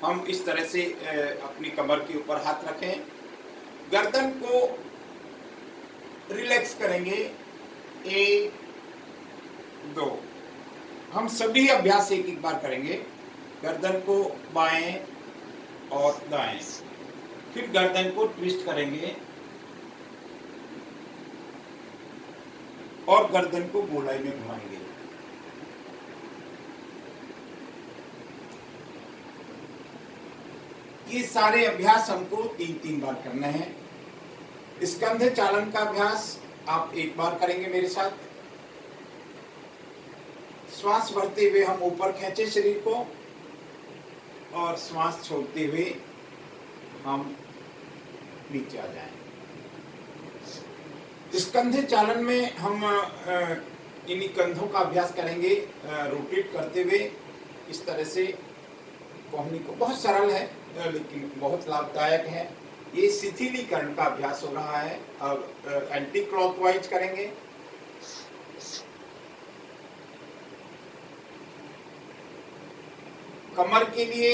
हम इस तरह से अपनी कमर के ऊपर हाथ रखें, गर्दन को रिलैक्स करेंगे। 1 2, हम सभी अभ्यास एक एक बार करेंगे। गर्दन को बाएं और दाएं, फिर गर्दन को ट्विस्ट करेंगे और गर्दन को गोलाई में घुमाएंगे। ये सारे अभ्यास हमको 3-3 बार करना है। स्कंध चालन का अभ्यास आप 1 बार करेंगे मेरे साथ। श्वास भरते हुए हम ऊपर खींचे शरीर को और श्वास छोड़ते हुए हम नीचे आ जाएं। स्कंध चालन में हम इन्हीं कंधों का अभ्यास करेंगे, रोटेट करते हुए इस तरह से कोहनी को। बहुत सरल है लेकिन बहुत लाभदायक है। ये शिथिलीकरण का अभ्यास हो रहा है। अब एंटी क्लॉकवाइज करेंगे। कमर के लिए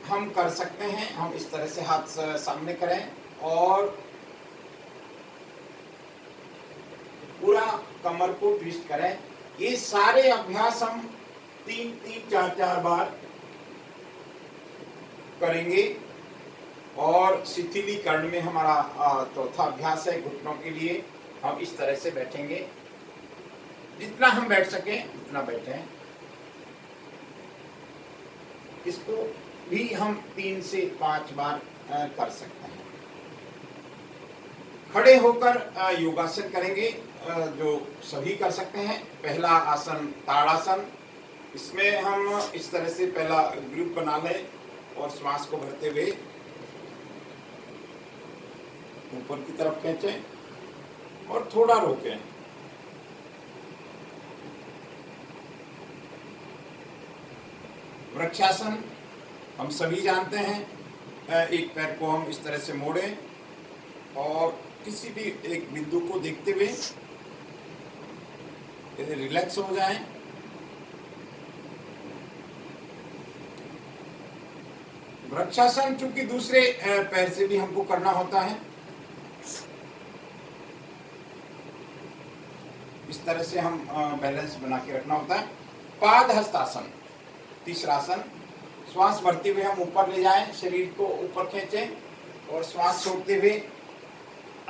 हम कर सकते हैं, हम इस तरह से हाथ सामने करें और पूरा कमर को ट्विस्ट करें। ये सारे अभ्यास हम 3-3, 4-4 बार करेंगे। और शिथिलीकरण में हमारा चौथा अभ्यास है घुटनों के लिए। हम इस तरह से बैठेंगे, जितना हम बैठ सकें उतना बैठें। इसको भी हम 3 से 5 बार कर सकते हैं। खड़े होकर योगासन करेंगे, जो सभी कर सकते हैं। पहला आसन ताड़ासन। इसमें हम इस तरह से पहला ग्रुप बना लें और श्वास को भरते हुए ऊपर की तरफ खींचें और थोड़ा रोकें। वृक्षासन हम सभी जानते हैं। एक पैर को हम इस तरह से मोड़ें और किसी भी एक बिंदु को देखते हुए रिलैक्स हो जाएं। वृक्षासन चूंकि दूसरे पैर से भी हमको करना होता है। इस तरह से हम बैलेंस बना के रखना होता है। पाद हस्तासन तीसरा आसन। श्वास भरते हुए हम ऊपर ले जाएं, शरीर को ऊपर खींचें और श्वास छोड़ते हुए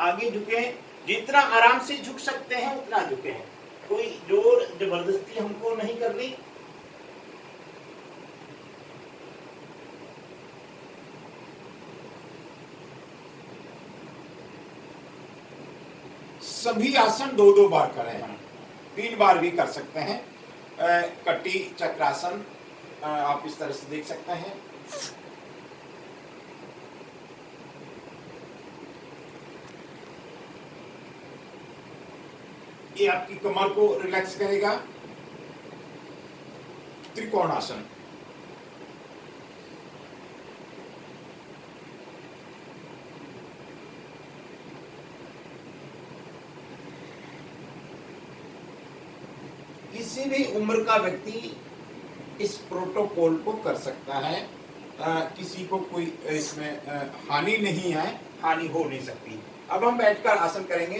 आगे झुकें। जितना आराम से झुक सकते हैं उतना झुकें। कोई जोर जबरदस्ती हमको नहीं करनी। सभी आसन 2-2 बार करें। हम 3 बार भी कर सकते हैं। कटी चक्रासन आप इस तरह से देख सकते हैं। ये आपकी कमर को रिलैक्स करेगा। त्रिकोणासन किसी भी उम्र का व्यक्ति इस प्रोटोकॉल को कर सकता है। किसी को कोई इसमें हानि नहीं है, हानि हो नहीं सकती। अब हम बैठकर आसन करेंगे।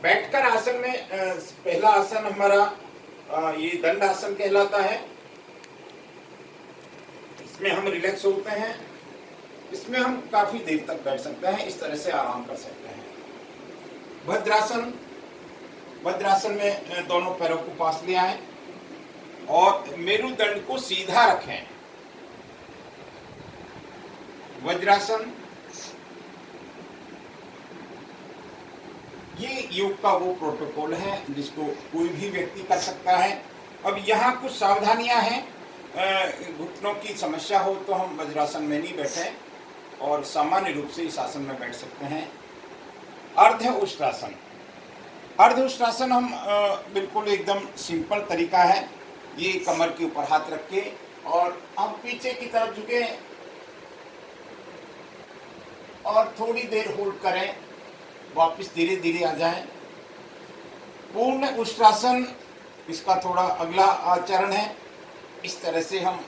बैठकर आसन में पहला आसन हमारा ये दंड आसन कहलाता है। इसमें हम रिलैक्स होते हैं। इसमें हम काफी देर तक बैठ सकते हैं। इस तरह से आराम कर सकते हैं। भद्रासन। भद्रासन में दोनों पैरों को पास ले आएं और मेरुदंड को सीधा रखें। वज्रासन ये योग का वो प्रोटोकॉल है जिसको कोई भी व्यक्ति कर सकता है। अब यहाँ कुछ सावधानियां हैं। घुटनों की समस्या हो तो हम वज्रासन में नहीं बैठे और सामान्य रूप से इस आसन में बैठ सकते हैं। अर्ध उष्ट्रासन। अर्ध उष्ट्रासन हम बिल्कुल एकदम सिंपल तरीका है। ये कमर के ऊपर हाथ रख के और हम पीछे की तरफ झुके और थोड़ी देर होल्ड करें, वापस धीरे धीरे आ जाएं। पूर्ण उष्ट्रासन इसका थोड़ा अगला चरण है। इस तरह से हम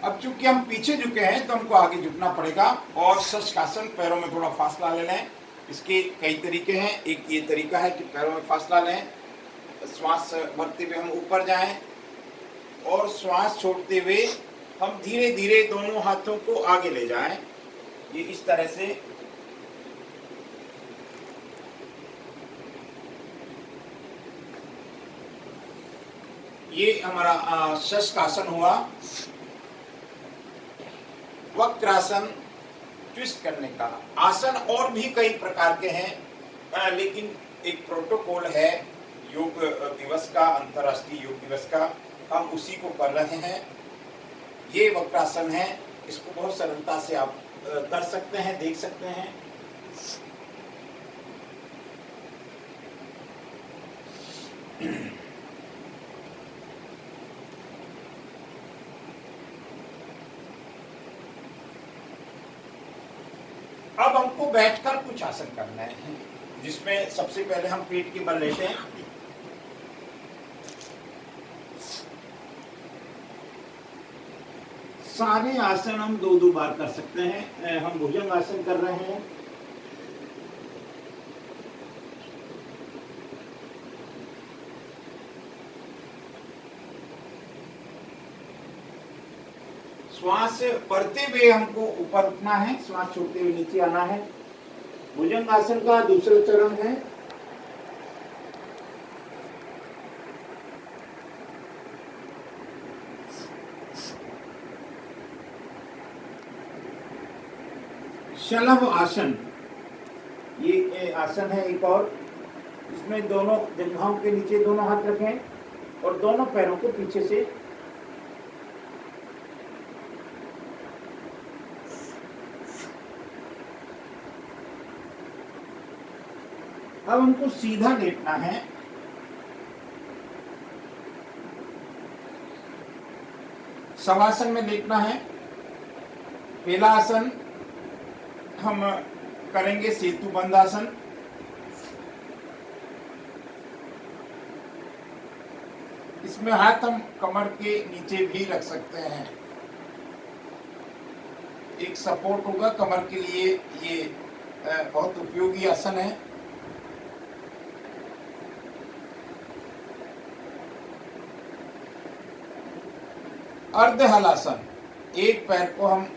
अब चूंकि हम पीछे झुके हैं तो हमको आगे झुकना पड़ेगा और शशकासन, पैरों में थोड़ा फासला ले लें। इसके कई तरीके हैं। एक ये तरीका है कि पैरों में फासला लें, श्वास भरते हुए हम ऊपर जाएं और श्वास छोड़ते हुए हम धीरे धीरे दोनों हाथों को आगे ले जाएं। ये इस तरह से। ये हमारा शशकासन हुआ। वक्रासन, ट्विस्ट करने का आसन और भी कई प्रकार के हैं, लेकिन एक प्रोटोकॉल है योग दिवस का, अंतर्राष्ट्रीय योग दिवस का, हम उसी को कर रहे हैं। ये वक्रासन है, इसको बहुत सरलता से आप कर सकते हैं, देख सकते हैं। अब हमको बैठकर कुछ आसन करना है, जिसमें सबसे पहले हम पेट के बल लेते हैं। सारे आसन हम दो दो बार कर सकते हैं। हम भुजंग आसन कर रहे हैं। श्वास बढ़ते हुए हमको ऊपर उठना है, श्वास छोड़ते हुए नीचे आना है। भुजंग आसन का दूसरा चरण है शलभ आसन। ये आसन है एक और, इसमें दोनों जंघाओं के नीचे दोनों हाथ रखें और दोनों पैरों को पीछे से अब हमको सीधा लेटना है। शवासन में लेटना है। पहला आसन हम करेंगे सेतु बंधासन। इसमें हाथ हम कमर के नीचे भी रख सकते हैं, एक सपोर्ट होगा कमर के लिए। ये बहुत उपयोगी आसन है। अर्ध हलासन, एक पैर को हम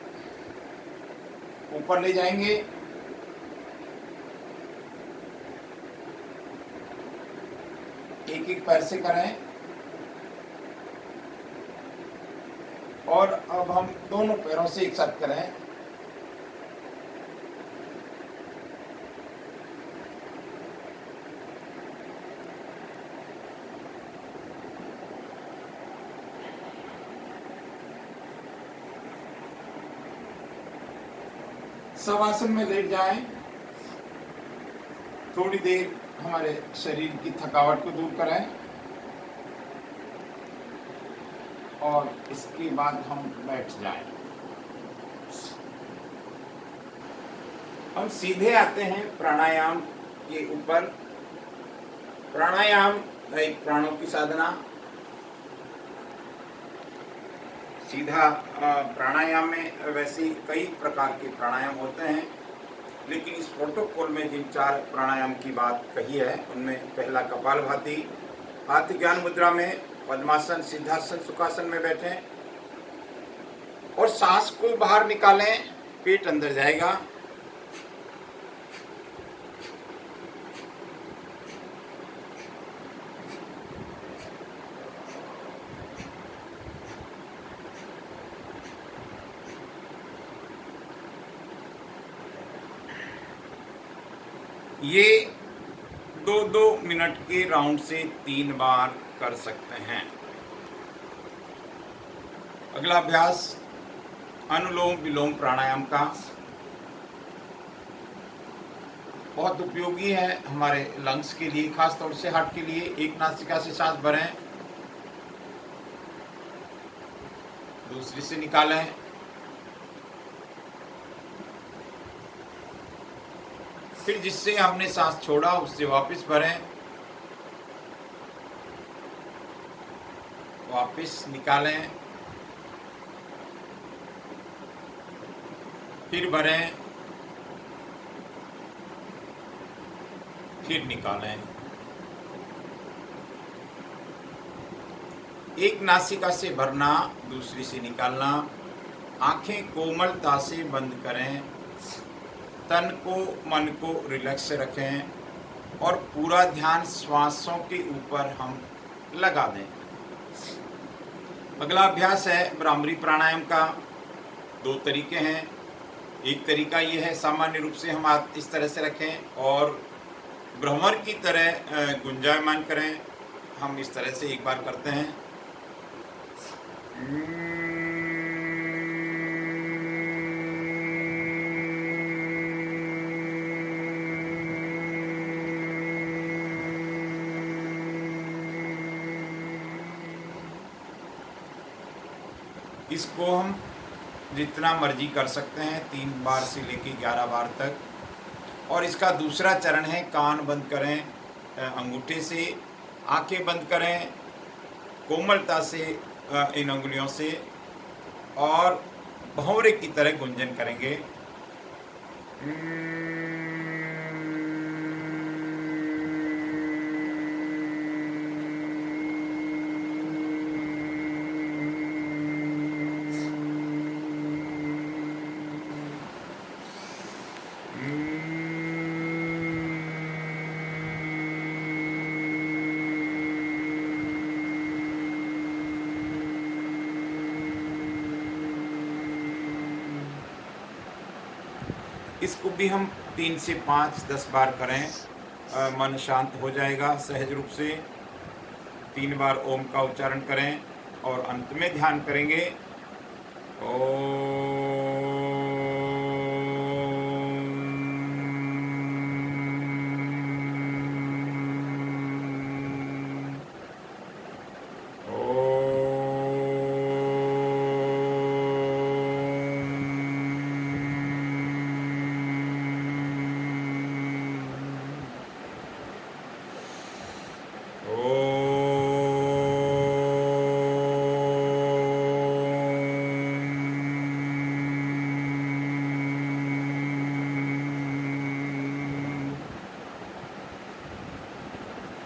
ऊपर ले जाएंगे, एक एक पैर से करें और अब हम दोनों पैरों से एक साथ करें। शवासन में लेट जाएं। थोड़ी देर हमारे शरीर की थकावट को दूर करें और इसके बाद हम बैठ जाएं। हम सीधे आते हैं प्राणायाम के ऊपर। प्राणायाम एक प्राणों की साधना। सीधा प्राणायाम में वैसे कई प्रकार के प्राणायाम होते हैं, लेकिन इस प्रोटोकॉल में जिन 4 प्राणायाम की बात कही है उनमें पहला कपालभाति, हाथ ज्ञान मुद्रा में, पद्मासन, सिद्धासन, सुखासन में बैठें और सांस को बाहर निकालें, पेट अंदर जाएगा। ये 2-2 मिनट के राउंड से 3 बार कर सकते हैं। अगला अभ्यास अनुलोम विलोम प्राणायाम का, बहुत उपयोगी है हमारे लंग्स के लिए, खास तौर से हार्ट के लिए। एक नासिका से सांस भरें, दूसरी से निकालें। फिर जिससे हमने सांस छोड़ा उससे वापस भरें, वापस निकालें, फिर भरें, फिर निकालें। एक नासिका से भरना, दूसरी से निकालना। आंखें कोमलता से बंद करें, तन को मन को रिलैक्स रखें और पूरा ध्यान श्वासों के ऊपर हम लगा दें। अगला अभ्यास है भ्रामरी प्राणायाम का। 2 तरीके हैं। एक तरीका ये है, सामान्य रूप से हम हाथ इस तरह से रखें और भ्रमर की तरह गुंजायमान करें। हम इस तरह से एक बार करते हैं। इसको हम जितना मर्जी कर सकते हैं, 3 बार से लेके 11 बार तक। और इसका दूसरा चरण है, कान बंद करें अंगूठे से, आंखें बंद करें कोमलता से इन अंगुलियों से और भंवरे की तरह गुंजन करेंगे। इसको भी हम 3 से 5 10 बार करें। मन शांत हो जाएगा सहज रूप से। 3 बार ओम का उच्चारण करें और अंत में ध्यान करेंगे ओम।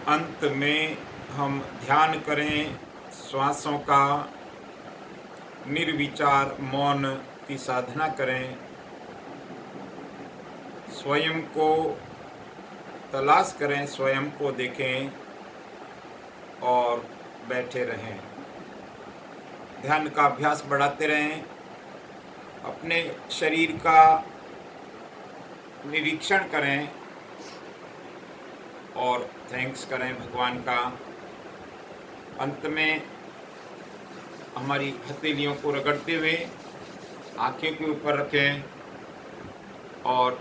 अंत में हम ध्यान करें श्वासों का, निर्विचार मौन की साधना करें, स्वयं को तलाश करें, स्वयं को देखें और बैठे रहें। ध्यान का अभ्यास बढ़ाते रहें। अपने शरीर का निरीक्षण करें और थैंक्स करें भगवान का। अंत में हमारी हथेलियों को रगड़ते हुए आंखें के ऊपर रखें और